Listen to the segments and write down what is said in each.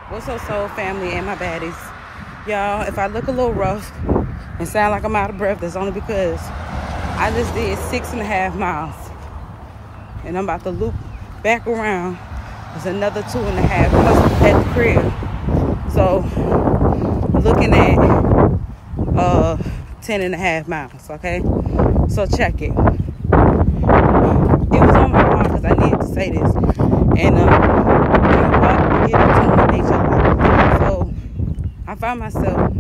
What's up, soul family and my baddies? Y'all, if I look a little rough and sound like I'm out of breath, that's only because I just did 6.5 miles. And I'm about to loop back around. There's another 2.5 plus at the crib. So, looking at 10.5 miles, okay? So, check it. It was on my mind because I needed to say this. And, so I find myself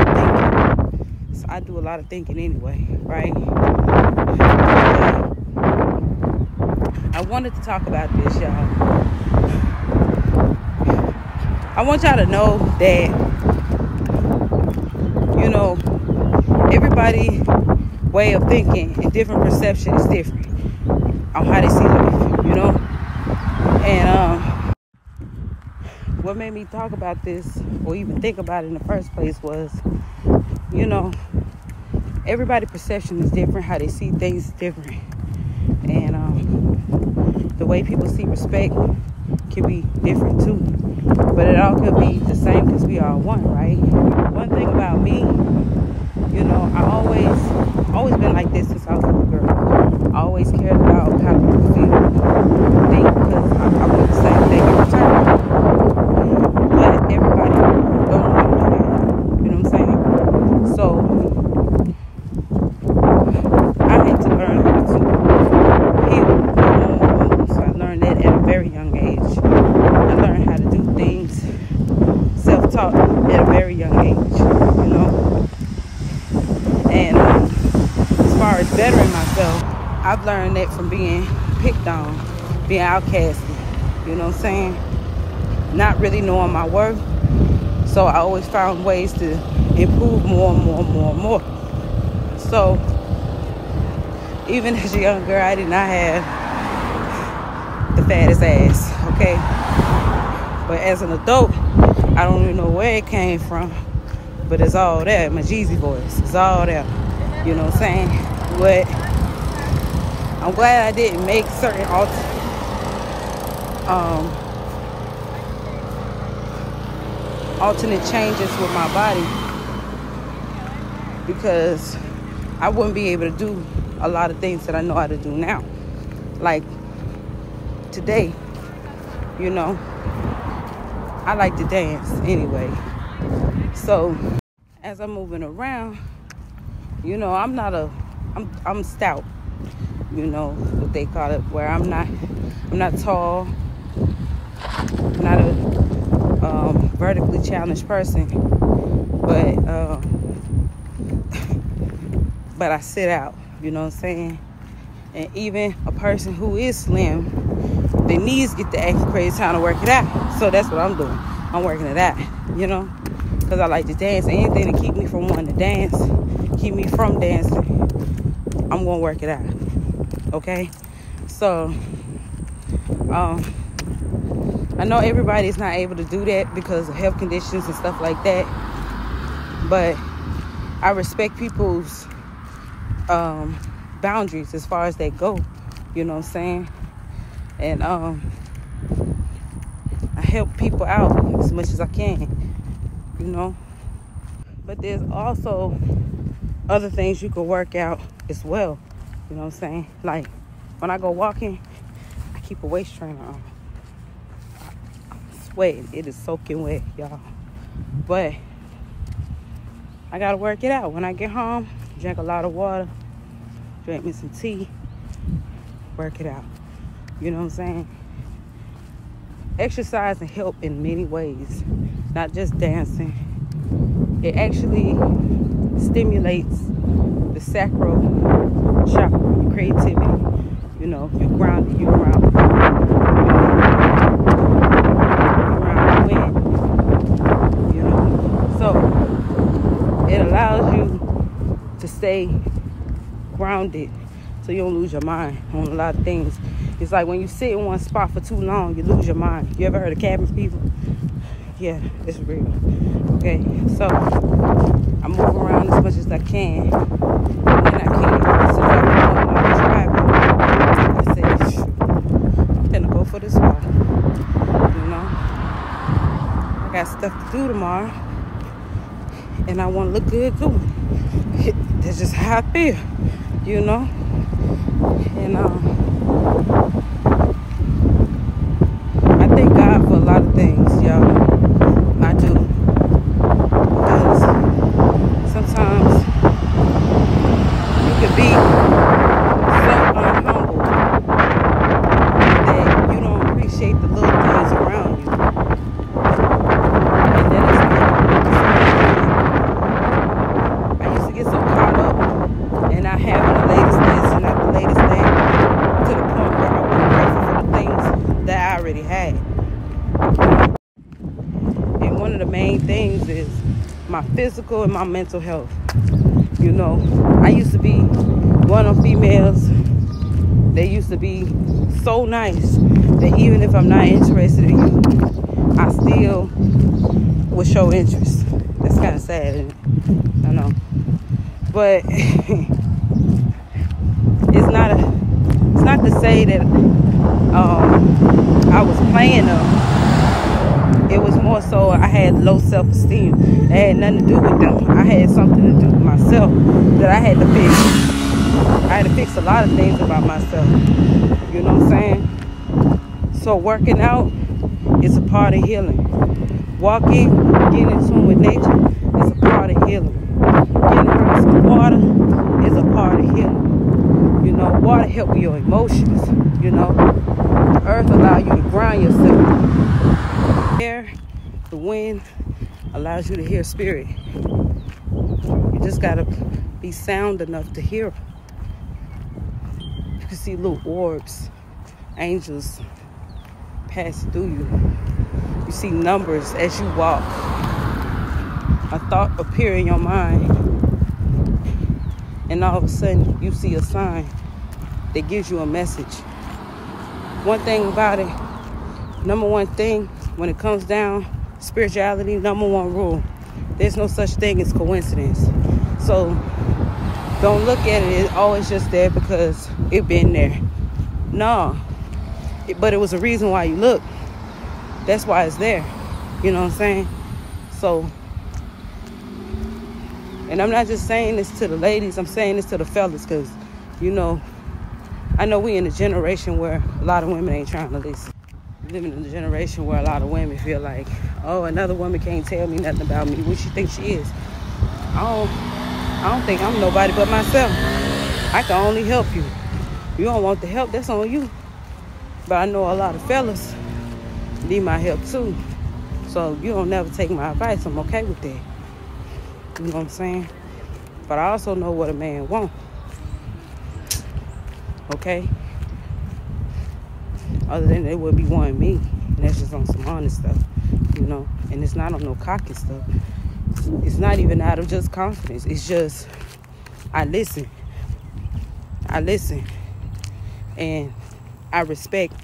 thinking. So I do a lot of thinking anyway, right? I wanted to talk about this, y'all. I want y'all to know that, you know, everybody's way of thinking and different perception is different on how they see life, you know? And what made me talk about this or even think about it in the first place was, you know, everybody's perception is different, how they see things is different. And the way people see respect can be different too. But it all could be the same because we are one, right? One thing about me, you know, I always been like this since I was a little girl. I always cared about how people feel, think, because I want the same thing in return. But everybody don't know how to do that. You know what I'm saying? So I had to learn how to heal my own wounds. I learned that at a very young age. I learned how to do things self-taught at a very young age, you know. And as far as bettering myself, I've learned that from being picked on, being outcasted, you know what I'm saying? Not really knowing my worth. So I always found ways to improve more and more and more and more. So even as a young girl, I did not have the fattest ass, okay? But as an adult, I don't even know where it came from, but it's all there. My Jeezy voice, it's all there. You know what I'm saying? But I'm glad I didn't make certain alternate changes with my body, because I wouldn't be able to do a lot of things that I know how to do now. Like today, you know, I like to dance anyway. So as I'm moving around, you know, I'm stout, you know what they call it, where I'm not tall, not a vertically challenged person, but I sit out, you know what I'm saying? And even a person who is slim, their knees get to acting crazy trying to work it out. So that's what I'm doing. I'm working it out, you know, because I like to dance. Anything to keep me from wanting to dance, keep me from dancing, I'm going to work it out, okay? So, I know everybody's not able to do that because of health conditions and stuff like that, but I respect people's boundaries as far as they go, you know what I'm saying? And I help people out as much as I can, you know? But there's also other things you can work out as well, you know what I'm saying? Like when I go walking, I keep a waist trainer on. Sweating, it is soaking wet, y'all. But I gotta work it out. When I get home, drink a lot of water, drink me some tea, work it out. You know what I'm saying? Exercise and help in many ways, not just dancing. It actually stimulates the sacral chakra, creativity. You know, you're grounded, you're around wind. You know, so it allows you to stay grounded, so you don't lose your mind on a lot of things. It's like when you sit in one spot for too long, you lose your mind. You ever heard of cabin fever? Yeah, it's real. Okay, so I move around as much as I can. When I can't, since I'm driving, I said, I'm gonna go for this walk, you know? got stuff to do tomorrow, and I want to look good too. That's just how I feel, you know. And I thank God for a lot of things, y'all. I do, because sometimes you can be so unhumble that you don't appreciate the little things around you. And that is not, I used to get so caught up in not having the latest this and not the latest that, to the point where I wasn't grateful for the things that I already had. And one of the main things is my physical and my mental health. You know, I used to be one of females. They used to be so nice that even if I'm not interested in you, I still would show interest. That's kind of sad, isn't it? I know. But it's not to say that I was playing them. It was more so I had low self-esteem. It had nothing to do with them. I had something to do with myself that I had to fix. I had to fix a lot of things about myself. You know what I'm saying? So working out is a part of healing. Walking, getting in tune with nature is a part of healing. Getting around some water is a part of healing. You know, water helps with your emotions. You know, the earth allows you to ground yourself. Air, the wind allows you to hear spirit. You just gotta be sound enough to hear. You can see little orbs, angels pass through you. You see numbers as you walk. A thought appear in your mind, and all of a sudden you see a sign that gives you a message. One thing about it, number one thing, when it comes down spirituality, number one rule, there's no such thing as coincidence. So don't look at it, oh, it's just there because it been there. No, but it was a reason why you look. That's why it's there. You know what I'm saying? So, and I'm not just saying this to the ladies, I'm saying this to the fellas, because, you know, I know we in a generation where a lot of women ain't trying to listen. Living in a generation where a lot of women feel like, oh, another woman can't tell me nothing about me. What she thinks she is? I don't think I'm nobody but myself. I can only help you. You don't want the help, that's on you. But I know a lot of fellas need my help too. So you don't never take my advice. I'm okay with that. You know what I'm saying? But I also know what a man wants. Okay? Other than they would be wanting me. And that's just on some honest stuff. You know? And it's not on no cocky stuff. It's not even out of just confidence. It's just, I listen. I listen. And I respect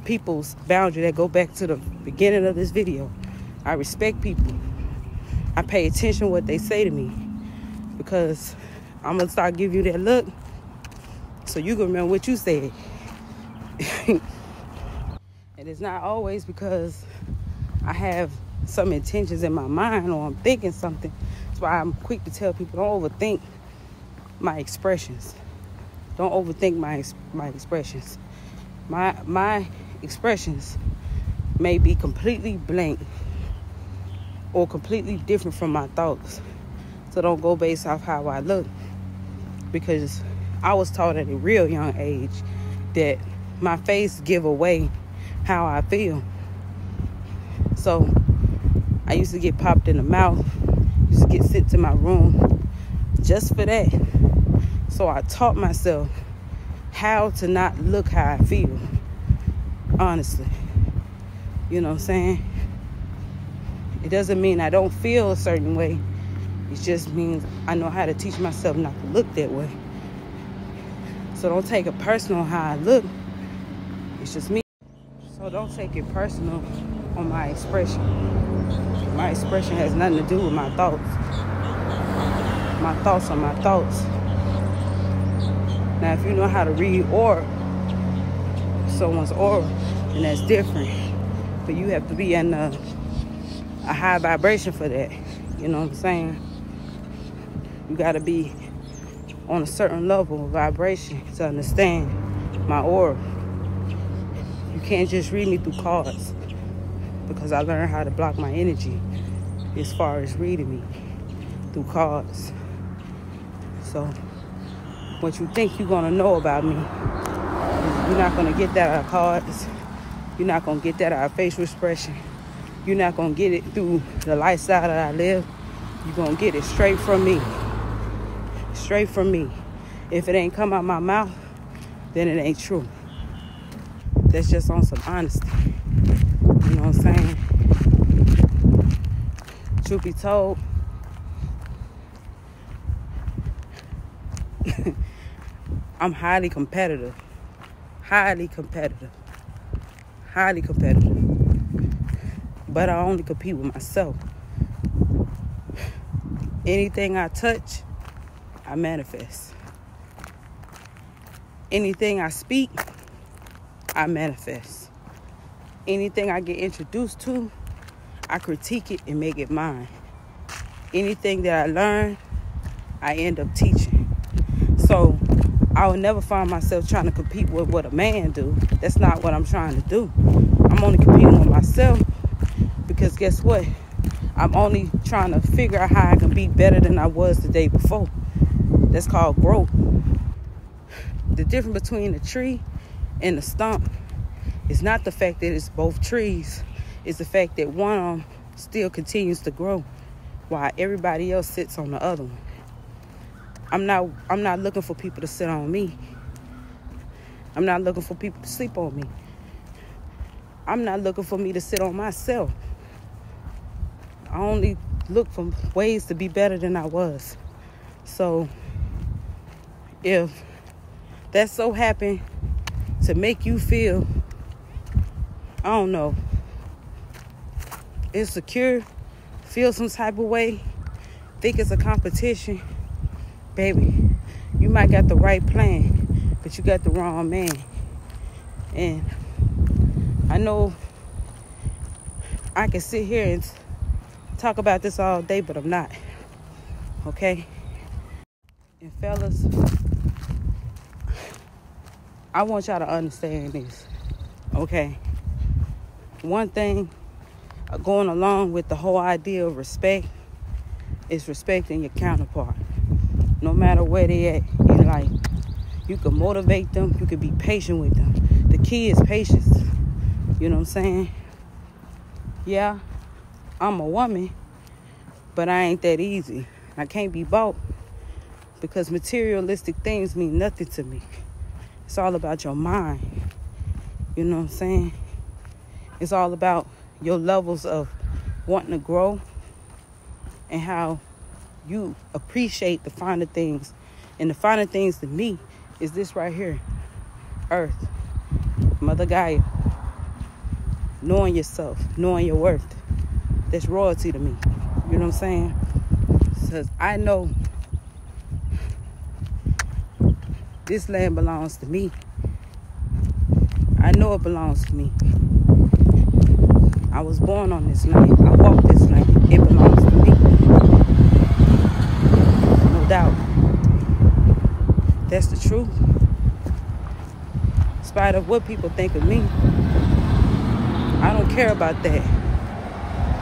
people's boundary that go back to the beginning of this video. I respect people. I pay attention to what they say to me. Because I'm going to start giving you that look so you can remember what you said. And it's not always because I have some intentions in my mind or I'm thinking something. That's why I'm quick to tell people, don't overthink my expressions. Don't overthink my expressions. My expressions may be completely blank or completely different from my thoughts. So don't go based off how I look. Because I was taught at a real young age that my face give away how I feel. So I used to get popped in the mouth, used to get sent to my room just for that. So I taught myself how to not look how I feel, honestly. You know what I'm saying? It doesn't mean I don't feel a certain way. It just means I know how to teach myself not to look that way. So don't take it personal how I look. It's just me. So don't take it personal on my expression. My expression has nothing to do with my thoughts. My thoughts are my thoughts. Now, if you know how to read someone's aura, then that's different. But you have to be in a a high vibration for that. You know what I'm saying? You got to be on a certain level of vibration to understand my aura. You can't just read me through cards, because I learned how to block my energy as far as reading me through cards. So what you think you're going to know about me, you're not going to get that out of cards. You're not going to get that out of facial expression. You're not going to get it through the lifestyle that I live. You're going to get it straight from me. Straight from me. If it ain't come out my mouth, then it ain't true. That's just on some honesty. You know what I'm saying? Truth be told, I'm highly competitive. Highly competitive. Highly competitive. But I only compete with myself. Anything I touch, I manifest. Anything I speak, I manifest. Anything I get introduced to, I critique it and make it mine. Anything that I learn, I end up teaching. So I will never find myself trying to compete with what a man do. That's not what I'm trying to do. I'm only competing with myself, because guess what? I'm only trying to figure out how I can be better than I was the day before. That's called growth. The difference between a tree and a stump is not the fact that it's both trees. It's the fact that one of them still continues to grow while everybody else sits on the other one. I'm not looking for people to sit on me. I'm not looking for people to sleep on me. I'm not looking for me to sit on myself. I only look for ways to be better than I was. So if that so happened to make you feel, I don't know, insecure, feel some type of way, think it's a competition, baby, you might got the right plan, but you got the wrong man. And I know I can sit here and talk about this all day, but I'm not. Okay? And fellas, I want y'all to understand this. Okay? One thing going along with the whole idea of respect is respecting your counterpart. No matter where they at in life. You can motivate them. You can be patient with them. The key is patience. You know what I'm saying? Yeah, I'm a woman, but I ain't that easy. I can't be bought, because materialistic things mean nothing to me. It's all about your mind. You know what I'm saying? It's all about your levels of wanting to grow and how you appreciate the finer things. And the finer things to me is this right here. Earth. Mother Gaia. Knowing yourself. Knowing your worth. That's royalty to me. You know what I'm saying? Because I know this land belongs to me. I know it belongs to me. I was born on this land. I walk this land. It belongs to me. No doubt. That's the truth. In spite of what people think of me, I don't care about that.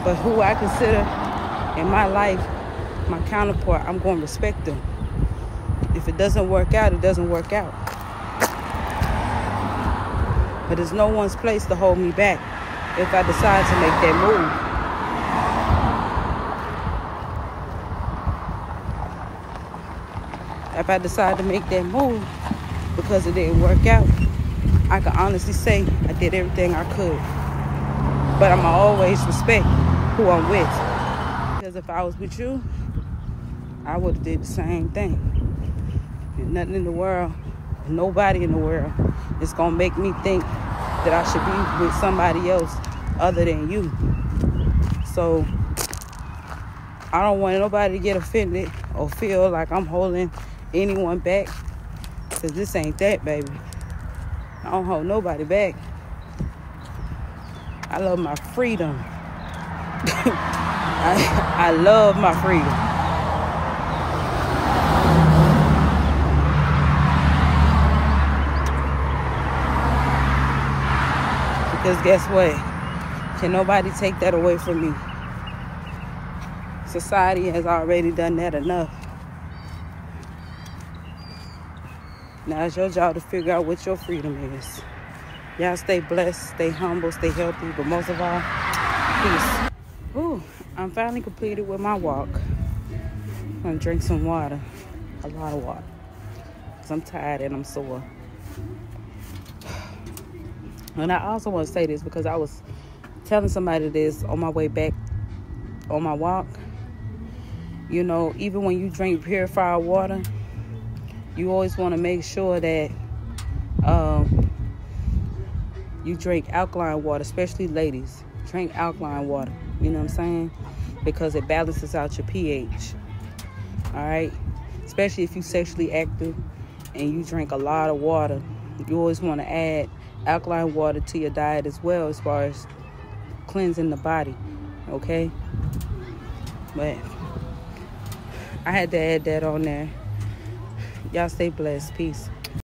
But who I consider in my life my counterpart, I'm going to respect them. If it doesn't work out, it doesn't work out. But there's no one's place to hold me back if I decide to make that move. If I decide to make that move because it didn't work out, I can honestly say I did everything I could. But I'm always respect who I'm with. Because if I was with you, I would have did the same thing. And nothing in the world, nobody in the world is going to make me think that I should be with somebody else other than you. So I don't want nobody to get offended or feel like I'm holding anyone back. Because this ain't that, baby. I don't hold nobody back. I love my freedom. I love my freedom. Because guess what? Can nobody take that away from me? Society has already done that enough. Now it's your job to figure out what your freedom is. Y'all stay blessed, stay humble, stay healthy, but most of all, peace. Ooh, I'm finally completed with my walk. I'm gonna drink some water, a lot of water, because I'm tired and I'm sore. And I also want to say this because I was telling somebody this on my way back on my walk. You know, even when you drink purified water, you always want to make sure that you drink alkaline water, especially ladies. Drink alkaline water, you know what I'm saying? Because it balances out your pH, all right? Especially if you're sexually active and you drink a lot of water. You always want to add alkaline water to your diet as well, as far as cleansing the body, okay? But I had to add that on there. Y'all stay blessed. Peace.